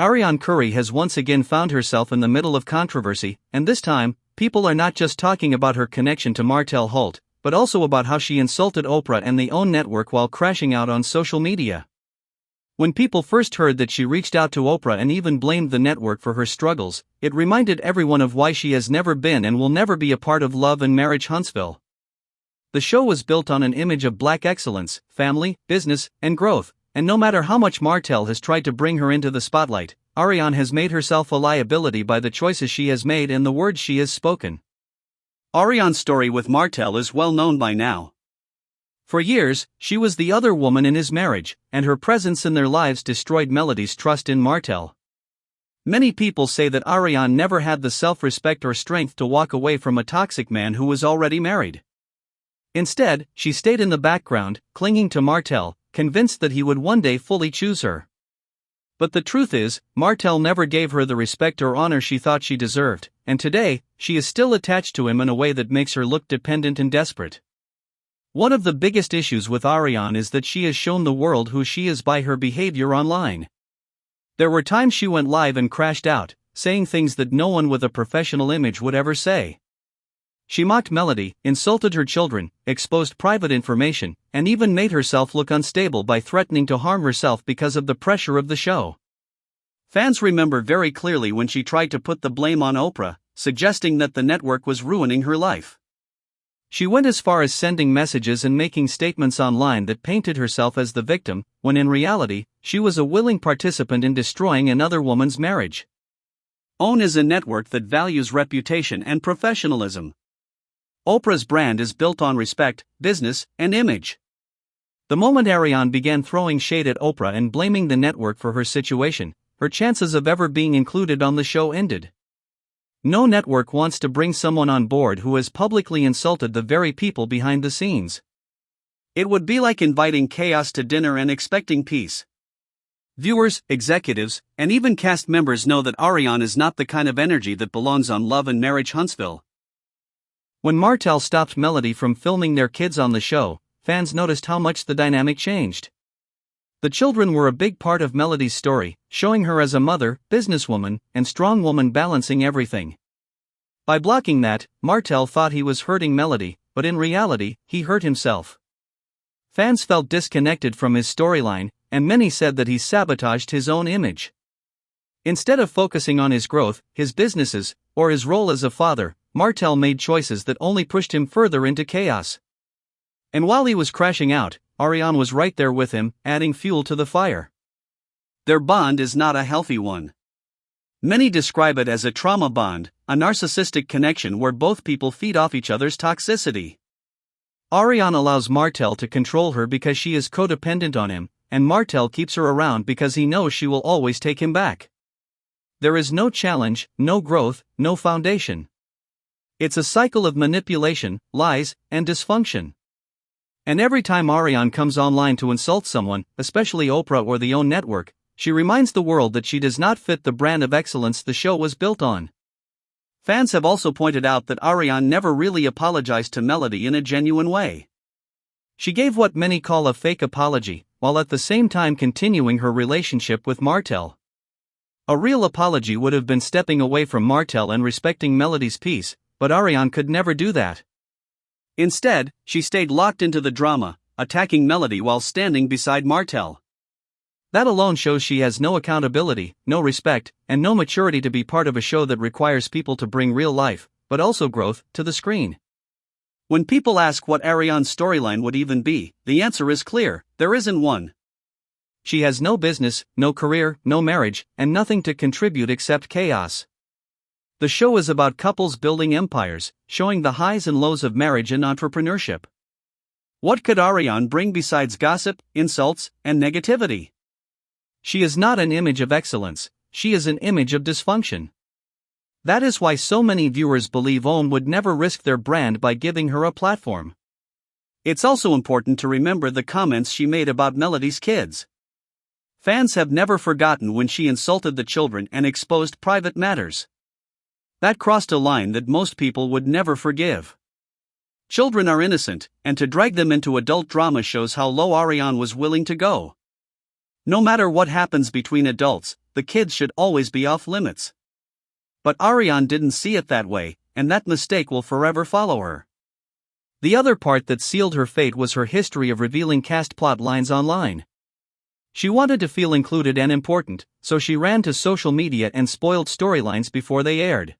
Arionne Curry has once again found herself in the middle of controversy, and this time, people are not just talking about her connection to Martell Holt, but also about how she insulted Oprah and the OWN network while crashing out on social media. When people first heard that she reached out to Oprah and even blamed the network for her struggles, it reminded everyone of why she has never been and will never be a part of Love and Marriage Huntsville. The show was built on an image of black excellence, family, business, and growth, and no matter how much Martell has tried to bring her into the spotlight, Arian has made herself a liability by the choices she has made and the words she has spoken. Arianne's story with Martell is well known by now. For years, she was the other woman in his marriage, and her presence in their lives destroyed Melody's trust in Martell. Many people say that Arianne never had the self-respect or strength to walk away from a toxic man who was already married. Instead, she stayed in the background, clinging to Martell, convinced that he would one day fully choose her. But the truth is, Martell never gave her the respect or honor she thought she deserved, and today, she is still attached to him in a way that makes her look dependent and desperate. One of the biggest issues with Arianne is that she has shown the world who she is by her behavior online. There were times she went live and crashed out, saying things that no one with a professional image would ever say. She mocked Melody, insulted her children, exposed private information, and even made herself look unstable by threatening to harm herself because of the pressure of the show. Fans remember very clearly when she tried to put the blame on Oprah, suggesting that the network was ruining her life. She went as far as sending messages and making statements online that painted herself as the victim, when in reality, she was a willing participant in destroying another woman's marriage. OWN is a network that values reputation and professionalism. Oprah's brand is built on respect, business, and image. The moment Arianne began throwing shade at Oprah and blaming the network for her situation, her chances of ever being included on the show ended. No network wants to bring someone on board who has publicly insulted the very people behind the scenes. It would be like inviting chaos to dinner and expecting peace. Viewers, executives, and even cast members know that Arianne is not the kind of energy that belongs on Love and Marriage Huntsville. When Martell stopped Melody from filming their kids on the show, fans noticed how much the dynamic changed. The children were a big part of Melody's story, showing her as a mother, businesswoman, and strong woman balancing everything. By blocking that, Martell thought he was hurting Melody, but in reality, he hurt himself. Fans felt disconnected from his storyline, and many said that he sabotaged his own image. Instead of focusing on his growth, his businesses, or his role as a father, Martell made choices that only pushed him further into chaos. And while he was crashing out, Arianne was right there with him, adding fuel to the fire. Their bond is not a healthy one. Many describe it as a trauma bond, a narcissistic connection where both people feed off each other's toxicity. Arianne allows Martell to control her because she is codependent on him, and Martell keeps her around because he knows she will always take him back. There is no challenge, no growth, no foundation. It's a cycle of manipulation, lies, and dysfunction. And every time Arianne comes online to insult someone, especially Oprah or the OWN network, she reminds the world that she does not fit the brand of excellence the show was built on. Fans have also pointed out that Arianne never really apologized to Melody in a genuine way. She gave what many call a fake apology, while at the same time continuing her relationship with Martell. A real apology would have been stepping away from Martell and respecting Melody's peace, but Arianne could never do that. Instead, she stayed locked into the drama, attacking Melody while standing beside Martell. That alone shows she has no accountability, no respect, and no maturity to be part of a show that requires people to bring real life, but also growth, to the screen. When people ask what Arianne's storyline would even be, the answer is clear: there isn't one. She has no business, no career, no marriage, and nothing to contribute except chaos. The show is about couples building empires, showing the highs and lows of marriage and entrepreneurship. What could Arianne bring besides gossip, insults, and negativity? She is not an image of excellence, she is an image of dysfunction. That is why so many viewers believe OWN would never risk their brand by giving her a platform. It's also important to remember the comments she made about Melody's kids. Fans have never forgotten when she insulted the children and exposed private matters. That crossed a line that most people would never forgive. Children are innocent, and to drag them into adult drama shows how low Arianne was willing to go. No matter what happens between adults, the kids should always be off limits. But Ariane didn't see it that way, and that mistake will forever follow her. The other part that sealed her fate was her history of revealing cast plot lines online. She wanted to feel included and important, so she ran to social media and spoiled storylines before they aired.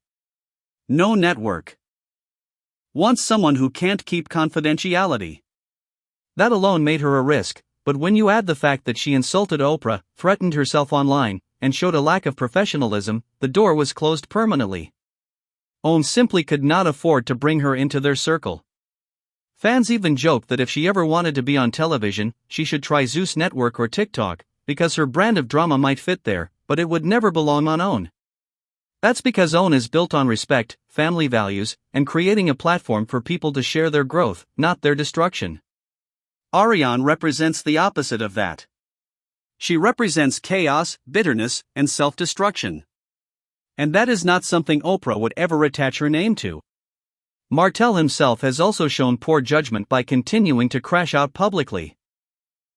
No network wants someone who can't keep confidentiality. That alone made her a risk, but when you add the fact that she insulted Oprah, threatened herself online, and showed a lack of professionalism, the door was closed permanently. OWN simply could not afford to bring her into their circle. Fans even joked that if she ever wanted to be on television, she should try Zeus Network or TikTok, because her brand of drama might fit there, but it would never belong on OWN. That's because OWN is built on respect, family values, and creating a platform for people to share their growth, not their destruction. Ariane represents the opposite of that. She represents chaos, bitterness, and self-destruction. And that is not something Oprah would ever attach her name to. Martell himself has also shown poor judgment by continuing to crash out publicly.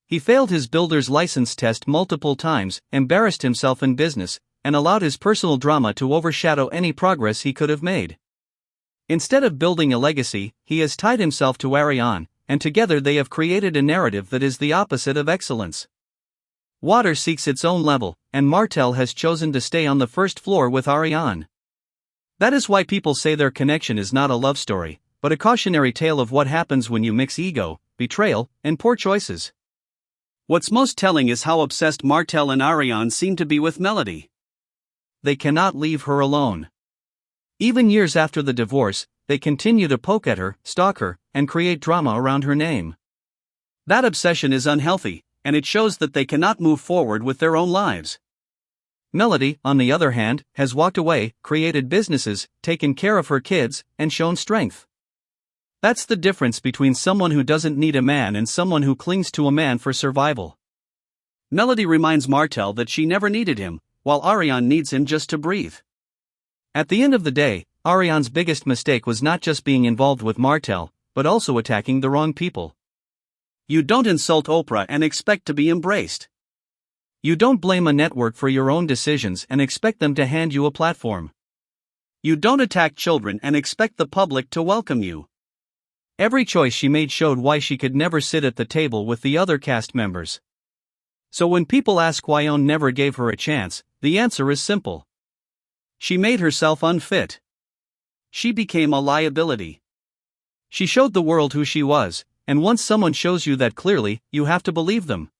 He failed his builder's license test multiple times, embarrassed himself in business, and allowed his personal drama to overshadow any progress he could have made. Instead of building a legacy, he has tied himself to Ariane, and together they have created a narrative that is the opposite of excellence. Water seeks its own level, and Martell has chosen to stay on the first floor with Ariane. That is why people say their connection is not a love story, but a cautionary tale of what happens when you mix ego, betrayal, and poor choices. What's most telling is how obsessed Martell and Ariane seem to be with Melody. They cannot leave her alone. Even years after the divorce, they continue to poke at her, stalk her, and create drama around her name. That obsession is unhealthy, and it shows that they cannot move forward with their own lives. Melody, on the other hand, has walked away, created businesses, taken care of her kids, and shown strength. That's the difference between someone who doesn't need a man and someone who clings to a man for survival. Melody reminds Martell that she never needed him, while Ariane needs him just to breathe. At the end of the day, Ariane's biggest mistake was not just being involved with Martell, but also attacking the wrong people. You don't insult Oprah and expect to be embraced. You don't blame a network for your own decisions and expect them to hand you a platform. You don't attack children and expect the public to welcome you. Every choice she made showed why she could never sit at the table with the other cast members. So when people ask why OWN never gave her a chance, the answer is simple. She made herself unfit. She became a liability. She showed the world who she was, and once someone shows you that clearly, you have to believe them.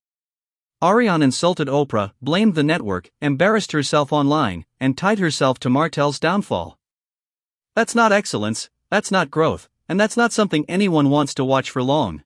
Ariane insulted Oprah, blamed the network, embarrassed herself online, and tied herself to Martell's downfall. That's not excellence, that's not growth, and that's not something anyone wants to watch for long.